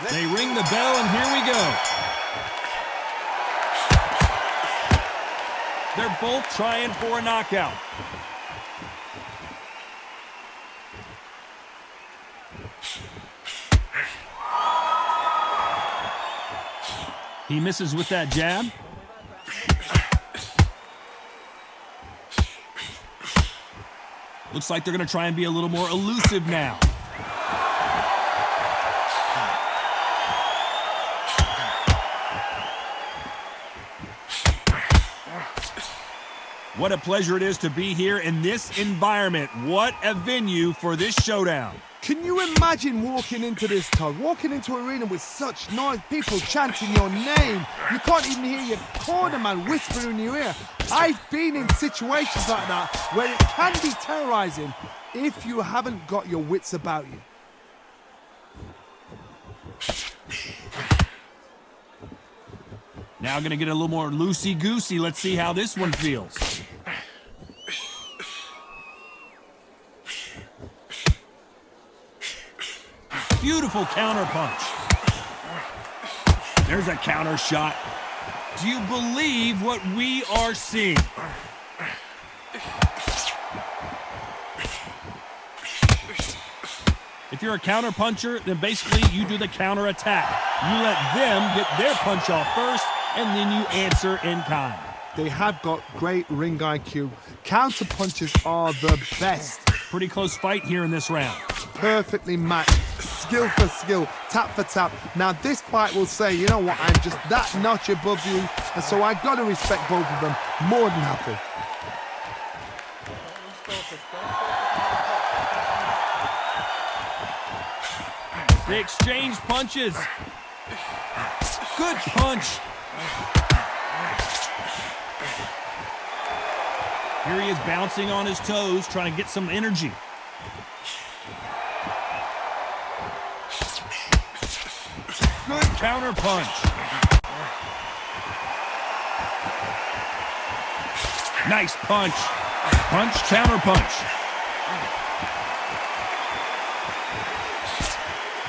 They ring the bell, and here we go. They're both trying for a knockout. He misses with that jab. Looks like they're going to try and be a little more elusive now. What a pleasure it is to be here in this environment. What a venue for this showdown. Can you imagine walking into this, Todd? Walking into an arena with such noise, people chanting your name. You can't even hear your corner man whispering in your ear. I've been in situations like that where it can be terrorizing if you haven't got your wits about you. Now going to get a little more loosey-goosey. Let's see how this one feels. Beautiful counter punch. There's a counter shot. Do you believe what we are seeing? If you're a counter puncher, then basically you do the counter attack. You let them get their punch off first, and then you answer in kind. They have got great ring IQ. Counter punches are the best. Pretty close fight here in this round. Perfectly matched. Skill for skill, tap for tap. Now this fight will say, you know what, I'm just that notch above you, and so I got to respect both of them more than happy. They exchange punches. Good punch. Here he is bouncing on his toes, trying to get some energy. Good counter punch. Nice punch. Punch, counter punch.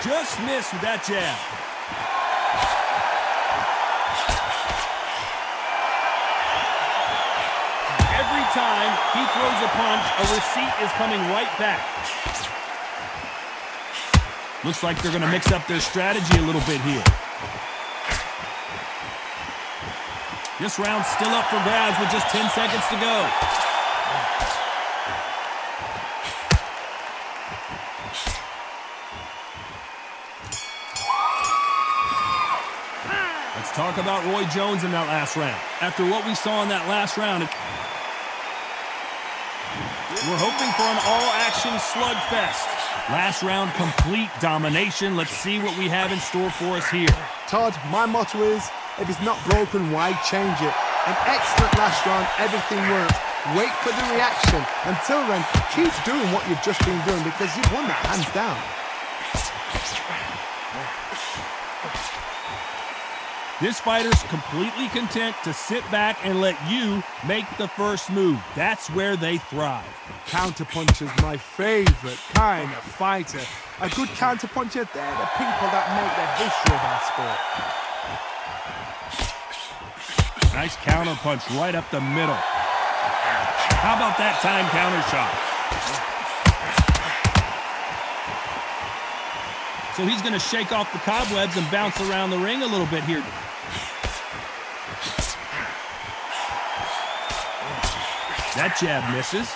Just missed with that jab. Every time he throws a punch, a receipt is coming right back. Looks like they're going to mix up their strategy a little bit here. This round's still up for grabs with just 10 seconds to go. Let's talk about Roy Jones in that last round. After what we saw in that last round, we're hoping for an all-action slugfest. Last round, complete domination. Let's see what we have in store for us here. Todd, my motto is, if it's not broken, why change it? An excellent last round, everything worked. Wait for the reaction. Until then, keep doing what you've just been doing because you've won that hands down. This fighter's completely content to sit back and let you make the first move. That's where they thrive. Counterpuncher's my favorite kind of fighter. A good counterpuncher, they're the people that make the history of our sport. Nice counterpunch right up the middle. How about that time counter shot? So he's going to shake off the cobwebs and bounce around the ring a little bit here. That jab misses.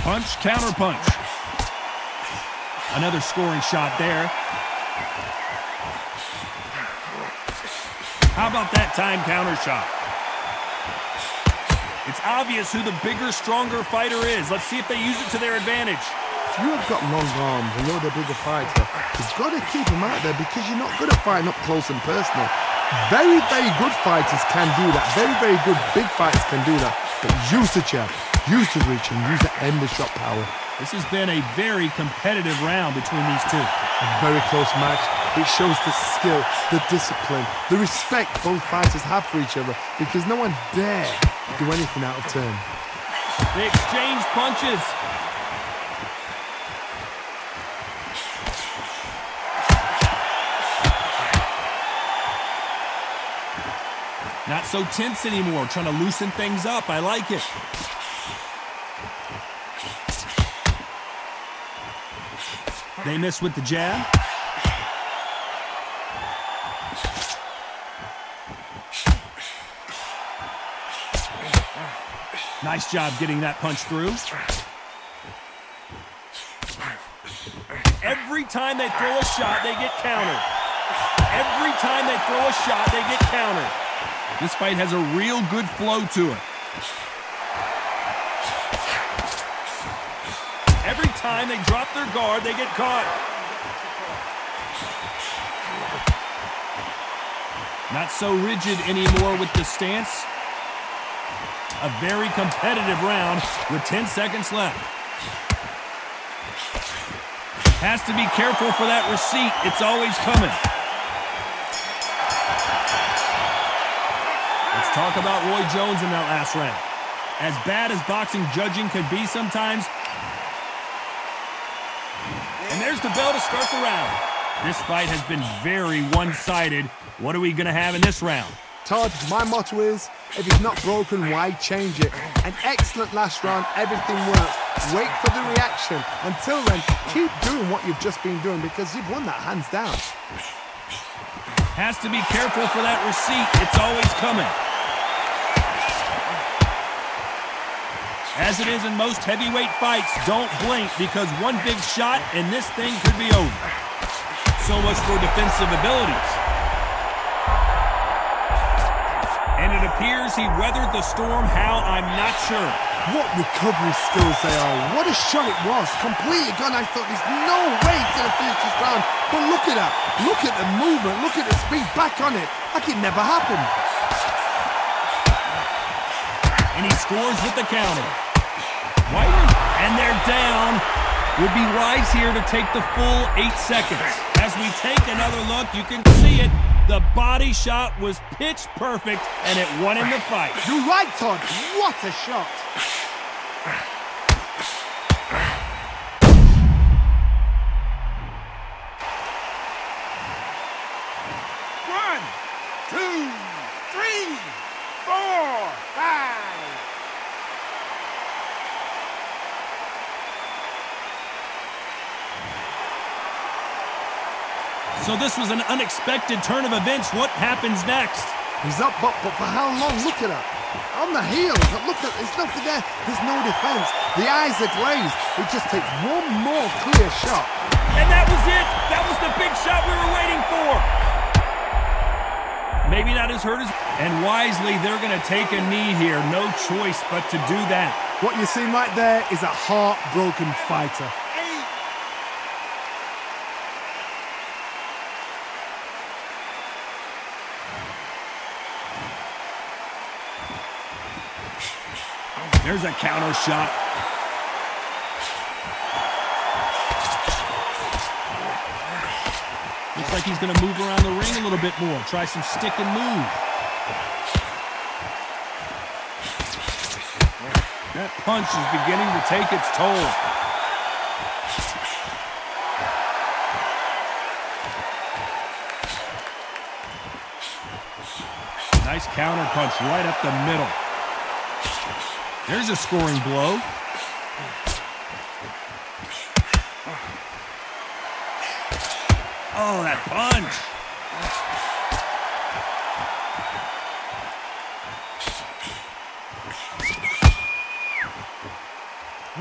Punch, counter punch. Another scoring shot there. How about that time counter shot? It's obvious who the bigger, stronger fighter is. Let's see if they use it to their advantage. If you have got long arms and you're the bigger fighter, you've got to keep them out there because you're not good at fighting up close and personal. Very, very good fighters can do that. Very, very good big fighters can do that. But use the jab, use the reach, and use the endless shot power. This has been a very competitive round between these two. A very close match. It shows the skill, the discipline, the respect both fighters have for each other because no one dare do anything out of turn. They exchange punches. Not so tense anymore, trying to loosen things up. I like it. They miss with the jab. Nice job getting that punch through. Every time they throw a shot, they get countered. Every time they throw a shot, they get countered. This fight has a real good flow to it. Every time they drop their guard, they get caught. Not so rigid anymore with the stance. A very competitive round with 10 seconds left. Has to be careful for that receipt. It's always coming. Let's talk about Roy Jones in that last round. As bad as boxing judging could be sometimes. And there's the bell to start the round. This fight has been very one-sided. What are we going to have in this round? Todd, my motto is, if it's not broken, why change it? An excellent last round, everything works. Wait for the reaction. Until then, keep doing what you've just been doing because you've won that hands down. Has to be careful for that receipt. It's always coming. As it is in most heavyweight fights, don't blink because one big shot and this thing could be over. So much for defensive abilities. And it appears he weathered the storm. How, I'm not sure. What recovery skills they are. What a shot it was. Completely gone. I thought there's no way he's going to finish this round. But look at that. Look at the movement. Look at the speed back on it. Like it never happened. And he scores with the counter. White, and they're down. Would be wise here to take the full 8 seconds. As we take another look, you can see it. The body shot was pitch perfect, and it won him the fight. You're right, Todd. What a shot. One, two, three, four, five. So this was an unexpected turn of events. What happens next? He's up, but for how long? Look at that. On the heels. Look at, there's nothing there. There's no defense. The eyes are glazed. It just takes one more clear shot. And that was it. That was the big shot we were waiting for. Maybe not as hurt as... And wisely, they're going to take a knee here. No choice but to do that. What you're seeing right there is a heartbroken fighter. There's a counter shot. Looks like he's going to move around the ring a little bit more. Try some stick and move. That punch is beginning to take its toll. Nice counter punch right up the middle. There's a scoring blow. Oh, that punch.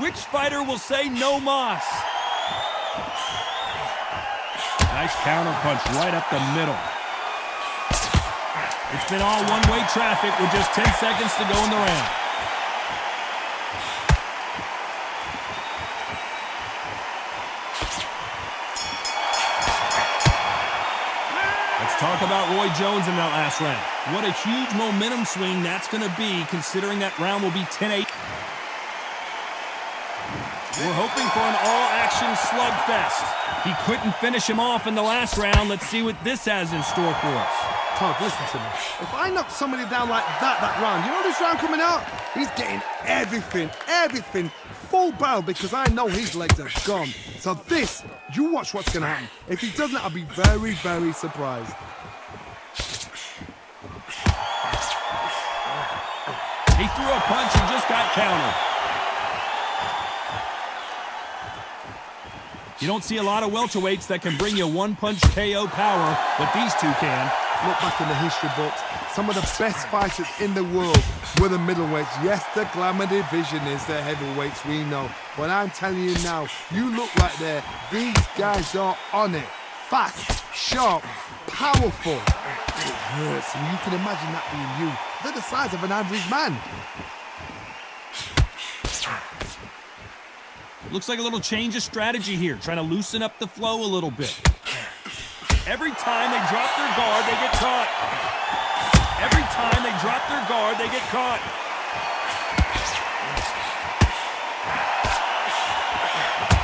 Which fighter will say no mas? Nice counter punch right up the middle. It's been all one-way traffic with just 10 seconds to go in the round. Talk about Roy Jones in that last round. What a huge momentum swing that's going to be, considering that round will be 10-8. We're hoping for an all-action slugfest. He couldn't finish him off in the last round. Let's see what this has in store for us. Todd, listen to me. If I knock somebody down like that round, you know this round coming out? He's getting everything, full barrel, because I know his legs are gone. So this, you watch what's going to happen. If he doesn't, I'll be very, very surprised. He threw a punch and just got countered. You don't see a lot of welterweights that can bring you one-punch KO power, but these two can. Look back in the history books. Some of the best fighters in the world were the middleweights. Yes, the glamour division is the heavyweights, we know. But I'm telling you now, you look right there. These guys are on it. Fast, sharp, powerful. It hurts, and you can imagine that being you. They're the size of an average man. Looks like a little change of strategy here, trying to loosen up the flow a little bit. Every time they drop their guard, they get caught. Every time they drop their guard, they get caught.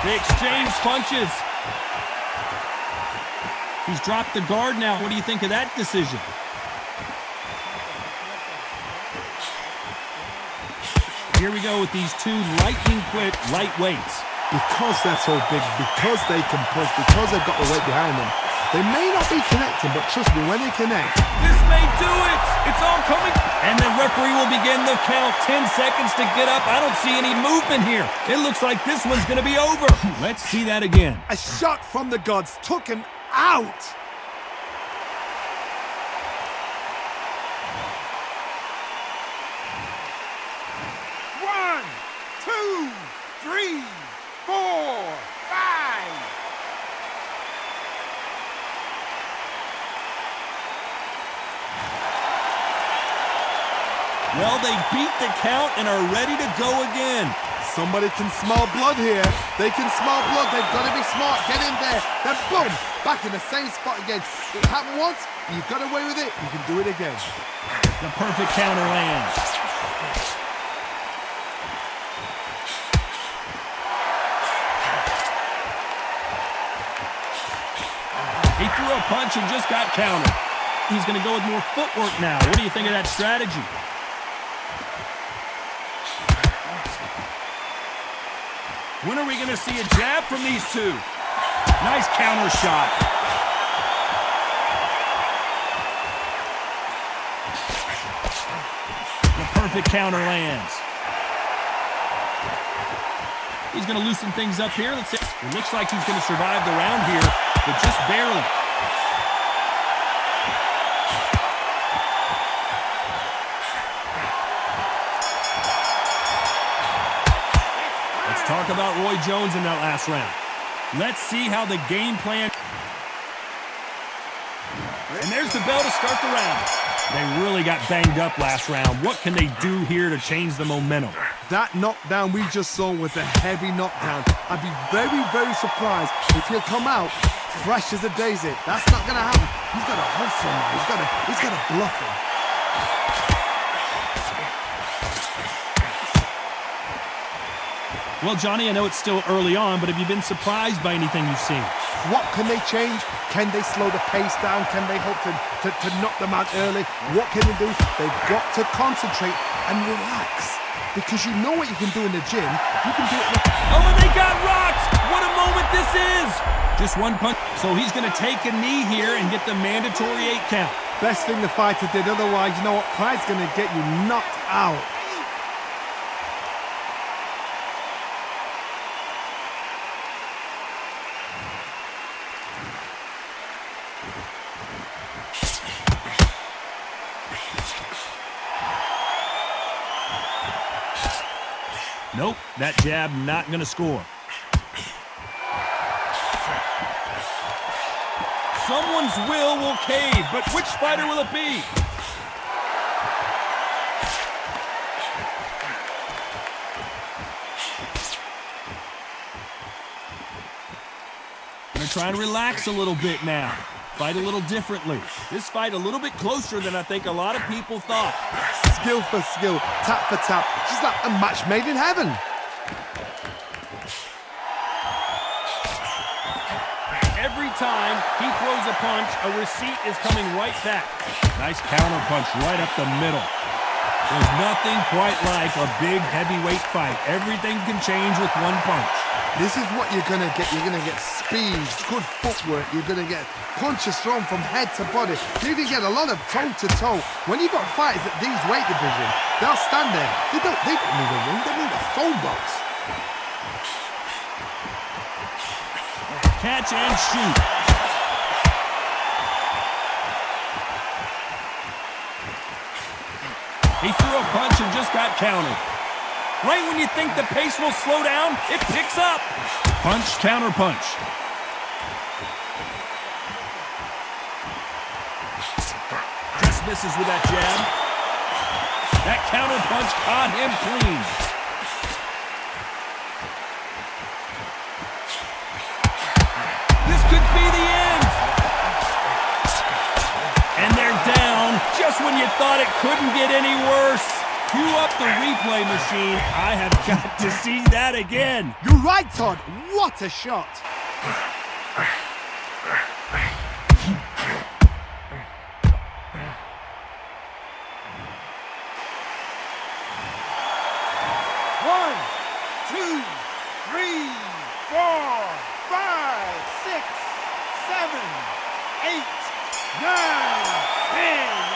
They exchange punches. He's dropped the guard now. What do you think of that decision? Here we go with these two lightning-quick lightweights. Because they're so big, because they can push, because they've got the weight behind them, they may not be connecting, but trust me, when they connect... This may do it! It's all coming! And the referee will begin the count. 10 seconds to get up. I don't see any movement here. It looks like this one's going to be over. Let's see that again. A shot from the gods took him out! Well, they beat the count and are ready to go again. Somebody can smell blood here. They can smell blood. They've got to be smart. Get in there. Then boom, back in the same spot again. It happened once. You got away with it. You can do it again. The perfect counter lands. He threw a punch and just got countered. He's going to go with more footwork now. What do you think of that strategy? When are we going to see a jab from these two? Nice counter shot. The perfect counter lands. He's going to loosen things up here. Let's see. It looks like he's going to survive the round here, but just barely. Talk about Roy Jones in that last round. Let's see how the game plan... And there's the bell to start the round. They really got banged up last round. What can they do here to change the momentum? That knockdown we just saw was a heavy knockdown. I'd be very, very surprised if he'll come out fresh as a daisy. That's not going to happen. He's got to hustle now. He's got to bluff him. Well, Johnny, I know it's still early on, but have you been surprised by anything you've seen? What can they change? Can they slow the pace down? Can they hope to knock them out early? What can they do? They've got to concentrate and relax. Because you know what you can do in the gym. You can do it... Oh, and they got rocked! What a moment this is! Just one punch. So he's going to take a knee here and get the mandatory 8 count. Best thing the fighter did. Otherwise, you know what? Pride's going to get you knocked out. Nope, that jab not going to score. Someone's will cave, but which fighter will it be? Gonna try and relax a little bit now. Fight a little differently. This fight a little bit closer than I think a lot of people thought. Skill for skill, tap for tap. Just like a match made in heaven. time he throws a punch, a receipt is coming right back. Nice counter punch right up the middle. There's nothing quite like a big heavyweight fight. Everything can change with one punch. This is what you're going to get. You're going to get speed, good footwork. You're going to get punches thrown from head to body. You're going to get a lot of toe-to-toe. When you've got fighters at these weight divisions, they'll stand there. They don't need a ring. They need a phone box. Catch and shoot. He threw a punch and just got countered. Right when you think the pace will slow down, it picks up. Punch, counter punch. Just misses with that jab. That counter punch caught him clean. This could be the end. And they're down just when you thought it couldn't get any worse. Cue up the replay machine. I have got to see that again. You're right, Todd. What a shot. One, two, three, 4, 5, 6, 7, 8, 9, 10.